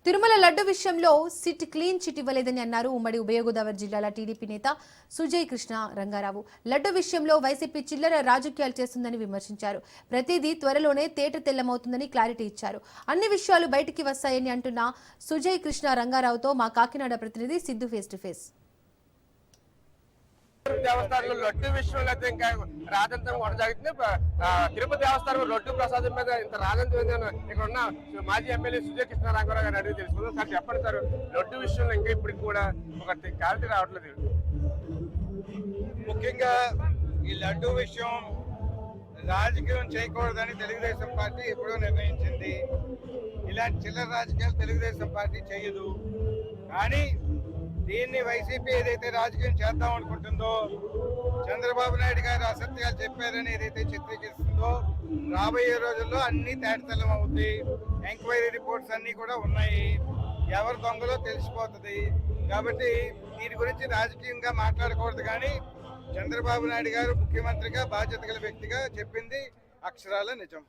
తిరుమల లడ్డు విషయంలో SIT clean chit ఇవ్వలేదని అన్నారు ఉమ్మడి ఉభయ గోదావరి జిల్లాల టీడీపీ నేత సుజయ్ కృష్ణ రంగారావు. లడ్డు విషయంలో వైసీపీ చిల్లర రాజకీయాలు చేస్తుందని విమర్శించారు. ప్రతిదీ త్వరలోనే తేట తెల్లమవుతుందని క్లారిటీ ఇచ్చారు. అన్ని విషయాలు బయటికి వస్తాయని అంటున్న సుజయ్ కృష్ణ రంగారావుతో మా కాకినాడ ప్రతినిధి సిద్ధు ఫేస్ టు ఫేస్. దేవస్థానంలో లడ్డు విషయంలో అయితే ఇంకా రాజంతం కొనసాగుతుంది. తిరుపతి దేవస్థానం లడ్డు ప్రసాదం మీద ఇంత రాజంతం ఇక్కడ ఉన్న మాజీ ఎమ్మెల్యే సుజయ్ కృష్ణ రంగారావు గారిని అడిగి తెలుసుకుందాం. సార్ చెప్పండి సార్, లడ్డు విషయంలో ఇంకా ఇప్పటికి కూడా ఒక క్లారిటీ రావట్లేదు. ముఖ్యంగా ఈ లడ్డు విషయం రాజకీయం చేయకూడదని తెలుగుదేశం పార్టీ ఎప్పుడూ నిర్ణయించింది. ఇలాంటి చిల్లర రాజకీయాలు తెలుగుదేశం పార్టీ చేయదు. కానీ దీన్ని వైసీపీ ఏదైతే రాజకీయం చేద్దాం అనుకుంటుందో, చంద్రబాబు నాయుడు గారు అసత్యాలు చెప్పారని ఏదైతే చిత్రీకరిస్తుందో, రాబోయే రోజుల్లో అన్ని తేటతెల్లం అవుతుంది. ఎంక్వైరీ రిపోర్ట్స్ అన్ని కూడా ఉన్నాయి. ఎవరు దొంగలో తెలిసిపోతుంది. కాబట్టి దీని గురించి రాజకీయంగా మాట్లాడకూడదు. కానీ చంద్రబాబు నాయుడు గారు ముఖ్యమంత్రిగా బాధ్యత గల వ్యక్తిగా చెప్పింది అక్షరాల నిజం.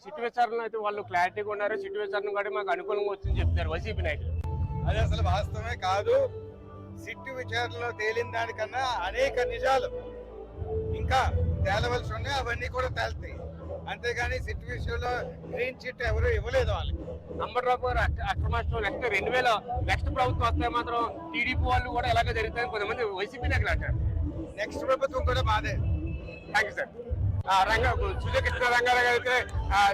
సిట్ విచారణ అయితే వాళ్ళు క్లారిటీగా ఉన్నారు. సిట్ విచారణ కూడా మాకు అనుకూలంగా వచ్చింది చెప్తారు వైసీపీ నాయకులు. అది అసలు వాస్తవమే కాదు. సిట్టు విచారణలో తేలిన దానికన్నా అనేక నిజాలు ఇంకా తేలవలసి ఉన్నాయి. అవన్నీ కూడా తేలుతాయి. అంతేగాని సిట్టు విషయంలో గ్రీన్ చిట్ ఎవరు ఇవ్వలేదు వాళ్ళకి. అంబర్రావు గారు అక్రమాష్టం నెక్స్ట్ ప్రభుత్వం వస్తే మాత్రం టీడీపీ వాళ్ళు కూడా ఎలాగ జరుగుతాయని కొంతమంది వైసీపీ నాయకులు అంటారు. నెక్స్ట్ ప్రభుత్వం కూడా మాదే. Thank you sir. Sujay Krishna Rangarao అయితే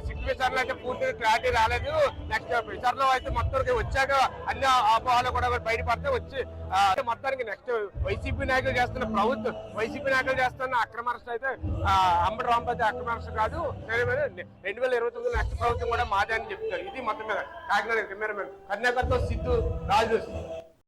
సిట్ విచారణ అయితే పూర్తిగా క్లారిటీ రాలేదు. నెక్స్ట్ విచారణలో అయితే మొత్తానికి వచ్చాక అన్ని అపోహాలు కూడా బయటపడితే వచ్చి మొత్తానికి నెక్స్ట్ వైసీపీ నాయకులు చేస్తున్న అక్రమారెస్ట్ అయితే అంబటి రాంపతి అక్రమారెస్ట్ కాదు, 2029 నెక్స్ట్ ప్రభుత్వం కూడా మాదే అని చెప్తారు. ఇది మొత్తం మీద కాకినాడ కెమెరామెన్ కన్యాకర్తో సిద్ధు రాజు.